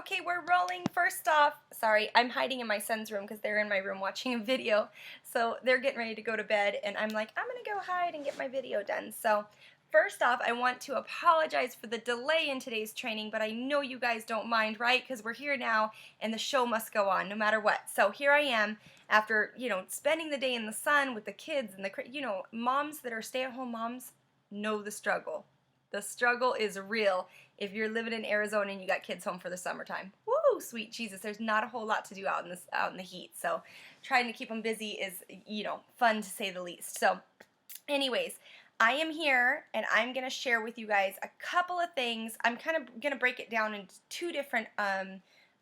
Okay, we're rolling. First off, sorry, I'm hiding in my son's room because they're in my room watching a video. So they're getting ready to go to bed, and I'm like, I'm going to go hide and get my video done. So first off, I want to apologize for the delay in today's training, but I know you guys don't mind, right? Because we're here now, and the show must go on no matter what. So here I am after, spending the day in the sun with the kids and moms that are stay-at-home moms know the struggle. The struggle is real if you're living in Arizona and you got kids home for the summertime. Woo, sweet Jesus, there's not a whole lot to do out in the heat. So trying to keep them busy is, fun to say the least. So anyways, I am here and I'm going to share with you guys a couple of things. I'm kind of going to break it down into two different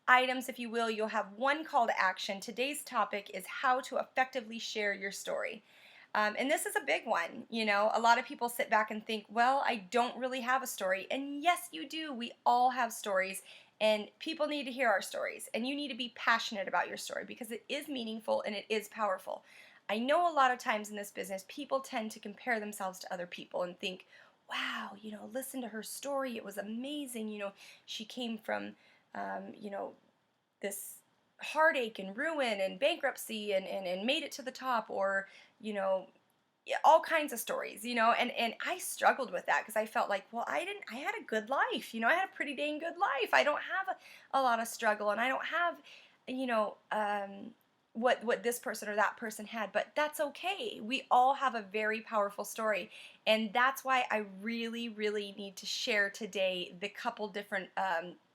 items, if you will. You'll have one call to action. Today's topic is how to effectively share your story. And this is a big one. A lot of people sit back and think, well, I don't really have a story. And yes, you do. We all have stories, and people need to hear our stories. And you need to be passionate about your story because it is meaningful and it is powerful. I know a lot of times in this business, people tend to compare themselves to other people and think, wow, listen to her story. It was amazing. She came from, this heartache and ruin and bankruptcy and made it to the top, or all kinds of stories, and I struggled with that because I felt like, well, I had a good life, I had a pretty dang good life. I don't have a lot of struggle, and I don't have, what this person or that person had, but that's okay. We all have a very powerful story, and that's why I really, really need to share today the couple different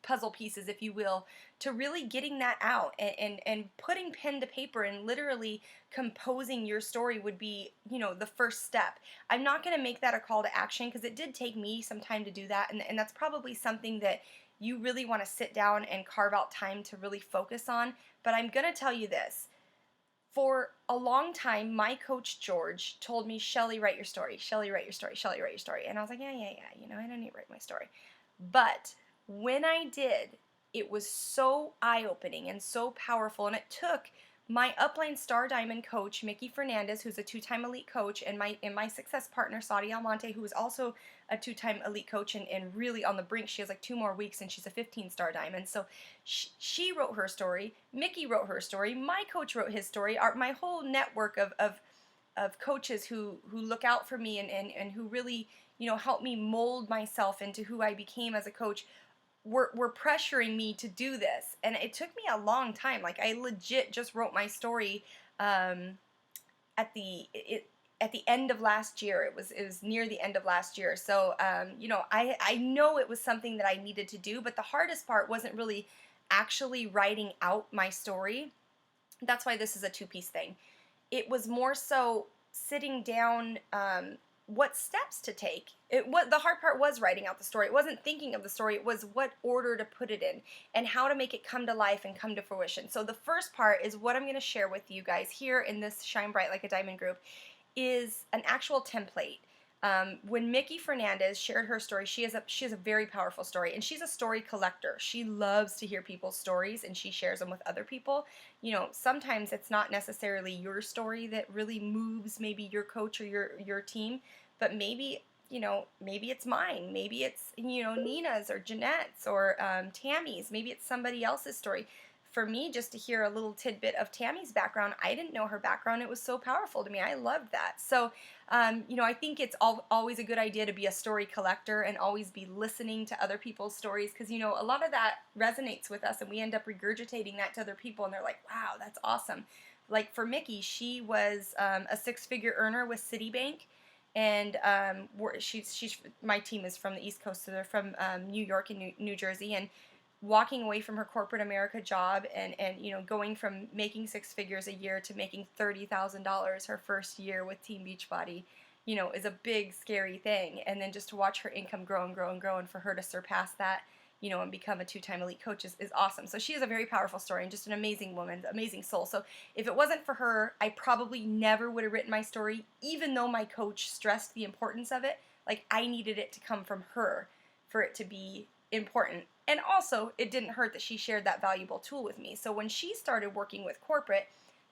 puzzle pieces, if you will, to really getting that out and putting pen to paper and literally composing your story would be, the first step. I'm not going to make that a call to action because it did take me some time to do that, and that's probably something that you really want to sit down and carve out time to really focus on. But I'm going to tell you this. For a long time, my coach George told me, Shelly, write your story. Shelly, write your story. Shelly, write your story. And I was like, yeah, I don't need to write my story. But when I did, it was so eye-opening and so powerful, and it took my upline star diamond coach, Mickey Fernandez, who's a two-time elite coach, and my success partner, Saudi Almonte, who is also a two-time elite coach and really on the brink. She has like 2 more weeks, and she's a 15-star diamond. So she wrote her story. Mickey wrote her story. My coach wrote his story. My whole network of coaches who look out for me and who really, help me mold myself into who I became as a coach were pressuring me to do this, and it took me a long time. Like, I legit just wrote my story at the end of last year. It was near the end of last year. So I know it was something that I needed to do, but the hardest part wasn't really actually writing out my story. That's why this is a 2-piece thing. It was more so sitting down, what steps to take. The hard part was writing out the story. It wasn't thinking of the story. It was what order to put it in and how to make it come to life and come to fruition. So the first part is what I'm going to share with you guys here in this Shine Bright Like a Diamond group is an actual template. When Mickey Fernandez shared her story, she has a very powerful story, and she's a story collector. She loves to hear people's stories, and she shares them with other people. Sometimes it's not necessarily your story that really moves maybe your coach or your team, but maybe it's mine. Maybe it's Nina's or Jeanette's or Tammy's. Maybe it's somebody else's story. For me, just to hear a little tidbit of Tammy's background, I didn't know her background. It was so powerful to me. I loved that. So, I think it's always a good idea to be a story collector and always be listening to other people's stories because, a lot of that resonates with us, and we end up regurgitating that to other people, and they're like, wow, that's awesome. Like for Mickey, she was a 6-figure earner with Citibank, and my team is from the East Coast, so they're from New York and New Jersey, and walking away from her corporate America job and going from making 6 figures a year to making $30,000 her first year with Team Beachbody, is a big, scary thing. And then just to watch her income grow and grow and grow, and for her to surpass that, and become a 2-time elite coach is awesome. So she is a very powerful story and just an amazing woman, amazing soul. So if it wasn't for her, I probably never would have written my story, even though my coach stressed the importance of it. Like, I needed it to come from her for it to be important. And also, it didn't hurt that she shared that valuable tool with me. So when she started working with corporate,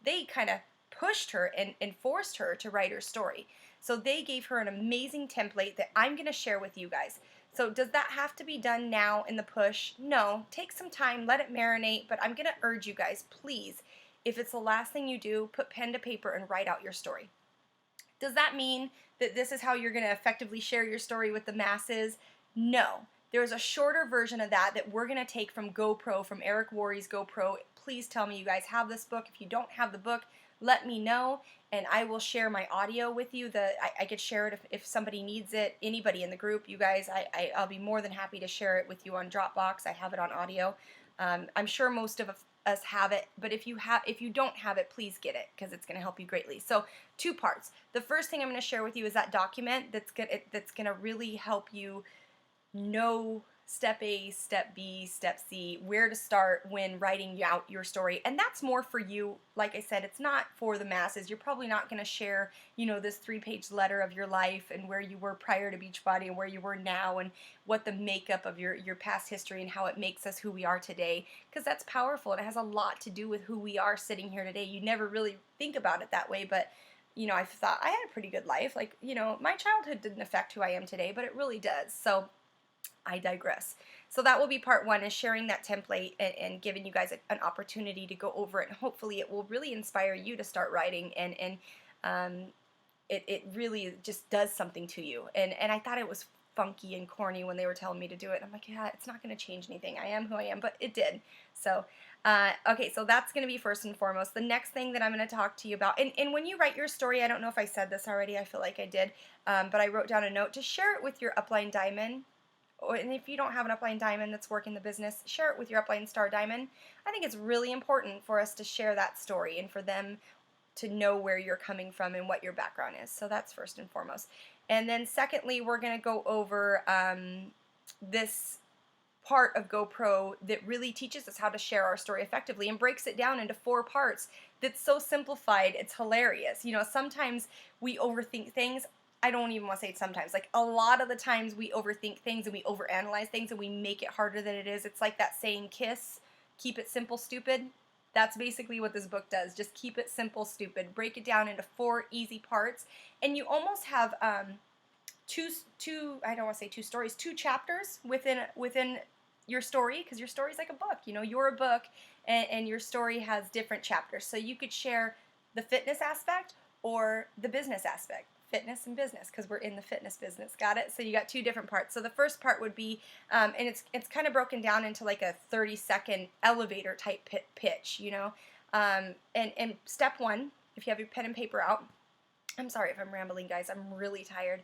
they kind of pushed her and forced her to write her story. So they gave her an amazing template that I'm going to share with you guys. So does that have to be done now in the push? No. Take some time, let it marinate, but I'm going to urge you guys, please, if it's the last thing you do, put pen to paper and write out your story. Does that mean that this is how you're going to effectively share your story with the masses? No. There's a shorter version of that we're going to take from GoPro, from Eric Worre's GoPro. Please tell me you guys have this book. If you don't have the book, let me know, and I will share my audio with you. I could share it if somebody needs it. Anybody in the group, you guys, I'll be more than happy to share it with you on Dropbox. I have it on audio. I'm sure most of us have it, but if you don't have it, please get it, because it's going to help you greatly. So 2 parts. The first thing I'm going to share with you is that document that's going to really help you know step A, step B, step C, where to start when writing out your story. And that's more for you. Like I said, it's not for the masses. You're probably not going to share, this 3-page letter of your life and where you were prior to Beachbody and where you were now and what the makeup of your past history and how it makes us who we are today, because that's powerful and it has a lot to do with who we are sitting here today. You never really think about it that way, but I've thought I had a pretty good life. Like, my childhood didn't affect who I am today, but it really does. So I digress. So that will be part 1, is sharing that template and giving you guys an opportunity to go over it. And hopefully it will really inspire you to start writing, and it really just does something to you. And I thought it was funky and corny when they were telling me to do it. I'm like, yeah, it's not going to change anything. I am who I am, but it did. So, okay, so that's going to be first and foremost. The next thing that I'm going to talk to you about, and when you write your story, I don't know if I said this already, I feel like I did, but I wrote down a note to share it with your upline diamond. And if you don't have an upline diamond that's working the business, share it with your upline star diamond. I think it's really important for us to share that story and for them to know where you're coming from and what your background is. So that's first and foremost. And then secondly, we're going to go over this part of GoPro that really teaches us how to share our story effectively and breaks it down into 4 parts that's so simplified, it's hilarious. Sometimes we overthink things. I don't even want to say it sometimes. Like, a lot of the times we overthink things and we overanalyze things and we make it harder than it is. It's like that saying, KISS, keep it simple, stupid. That's basically what this book does. Just keep it simple, stupid. Break it down into 4 easy parts. And you almost have two, I don't want to say 2 stories, 2 chapters within your story, because your story is like a book. You're a book, and your story has different chapters. So you could share the fitness aspect or the business aspect. Fitness and business, because we're in the fitness business. Got it? So you got 2 different parts. So the first part would be, and it's kind of broken down into like a 30-second elevator type pitch, and step 1, if you have your pen and paper out, I'm sorry if I'm rambling, guys, I'm really tired.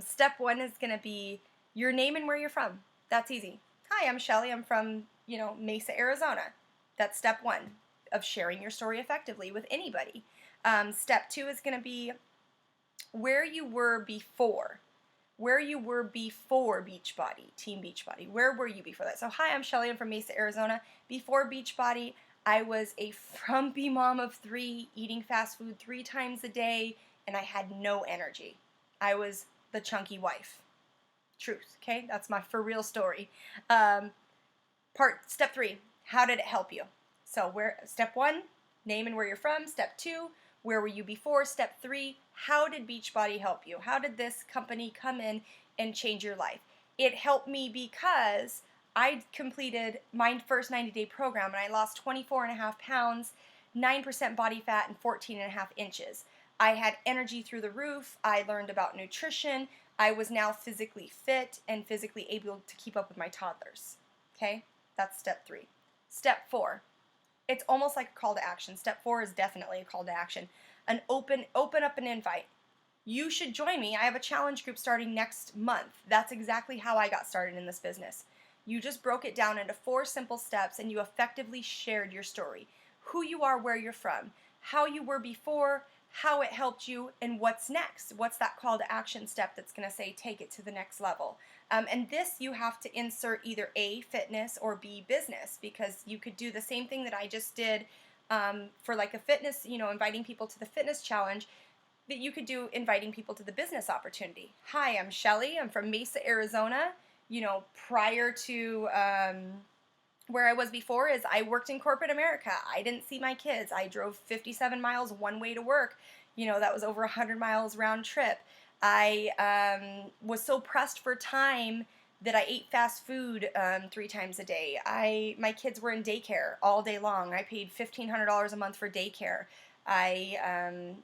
Step 1 is going to be your name and where you're from. That's easy. Hi, I'm Shelly. I'm from, Mesa, Arizona. That's step 1 of sharing your story effectively with anybody. Step 2 is going to be where you were before Beachbody, Team Beachbody. Where were you before that? So, hi, I'm Shelly. I'm from Mesa, Arizona. Before Beachbody, I was a frumpy mom of 3, eating fast food 3 times a day, and I had no energy. I was the chunky wife. Truth, okay? That's my for real story. Step 3, how did it help you? So, step 1, name and where you're from. Step 2, where were you before? Step 3, how did Beachbody help you? How did this company come in and change your life? It helped me because I completed my first 90-day program and I lost 24.5 pounds, 9% body fat, and 14.5 inches. I had energy through the roof. I learned about nutrition. I was now physically fit and physically able to keep up with my toddlers. Okay? That's step 3. Step 4. It's almost like a call to action. Step 4 is definitely a call to action. Open up an invite. You should join me. I have a challenge group starting next month. That's exactly how I got started in this business. You just broke it down into 4 simple steps and you effectively shared your story. Who you are, where you're from, how you were before, how it helped you, and what's next. What's that call to action step that's going to say take it to the next level? And this you have to insert either A, fitness, or B, business, because you could do the same thing that I just did for like a fitness, inviting people to the fitness challenge, that you could do inviting people to the business opportunity. Hi, I'm Shelly. I'm from Mesa, Arizona. Prior to where I was before is I worked in corporate America. I didn't see my kids. I drove 57 miles one way to work. That was over 100 miles round trip. I was so pressed for time that I ate fast food 3 times a day. My kids were in daycare all day long. I paid $1,500 a month for daycare. I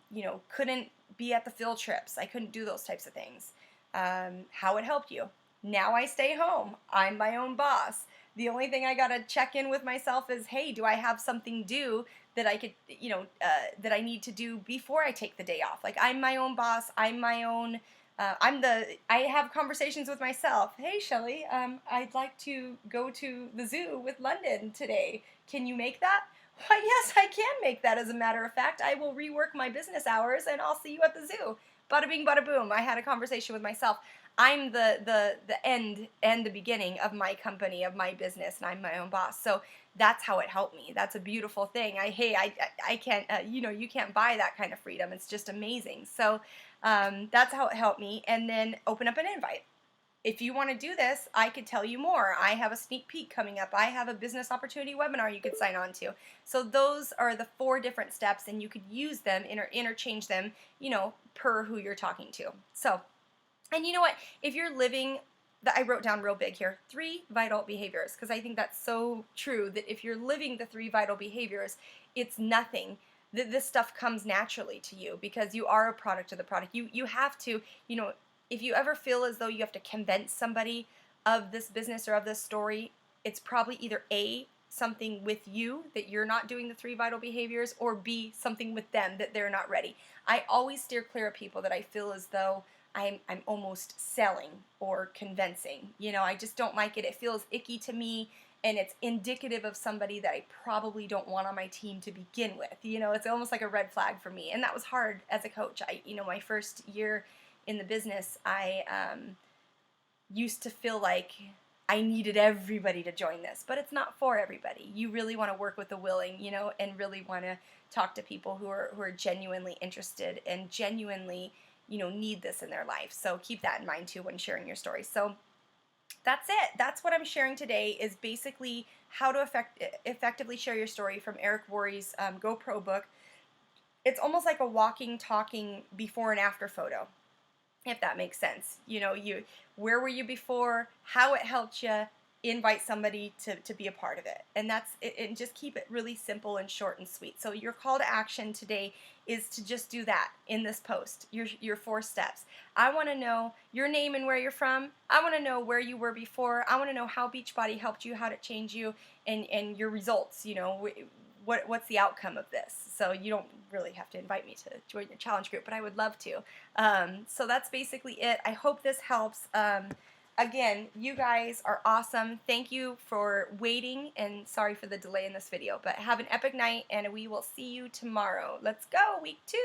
couldn't be at the field trips. I couldn't do those types of things. How it helped you. Now I stay home. I'm my own boss. The only thing I gotta check in with myself is, hey, do I have something due that I could, that I need to do before I take the day off? Like, I'm my own boss. I'm my own. I have conversations with myself. Hey, Shelly, I'd like to go to the zoo with London today. Can you make that? Why, yes, I can make that. As a matter of fact, I will rework my business hours and I'll see you at the zoo. Bada bing, bada boom. I had a conversation with myself. I'm the end and the beginning of my company, of my business, and I'm my own boss. So that's how it helped me. That's a beautiful thing. I can't, you can't buy that kind of freedom. It's just amazing. So that's how it helped me. And then open up an invite. If you want to do this, I could tell you more. I have a sneak peek coming up. I have a business opportunity webinar you could sign on to. So those are the 4 different steps, and you could use them, interchange them, per who you're talking to. So, and you know what? If you're living, I wrote down real big here, 3 vital behaviors, because I think that's so true, that if you're living the 3 vital behaviors, it's nothing. This stuff comes naturally to you because you are a product of the product. You have to, if you ever feel as though you have to convince somebody of this business or of this story, it's probably either A, something with you that you're not doing the 3 vital behaviors, or B, something with them that they're not ready. I always steer clear of people that I feel as though I'm almost selling or convincing. I just don't like it. It feels icky to me, and it's indicative of somebody that I probably don't want on my team to begin with. It's almost like a red flag for me, and that was hard as a coach. My first year in the business, I used to feel like I needed everybody to join this, but it's not for everybody. You really want to work with the willing, and really want to talk to people who are genuinely interested and genuinely, need this in their life. So keep that in mind too when sharing your story. So that's it. That's what I'm sharing today, is basically how to effectively share your story from Eric Worre's GoPro book. It's almost like a walking, talking before and after photo, if that makes sense. Where were you before, how it helped you, invite somebody to be a part of it. And that's it, and just keep it really simple and short and sweet. So your call to action today is to just do that in this post, your 4 steps. I want to know your name and where you're from. I want to know where you were before. I want to know how Beachbody helped you, how did it change you, and your results. What's the outcome of this? So you don't really have to invite me to join your challenge group, but I would love to. So that's basically it. I hope this helps. Again, you guys are awesome. Thank you for waiting, and sorry for the delay in this video, but have an epic night, and we will see you tomorrow. Let's go, week 2.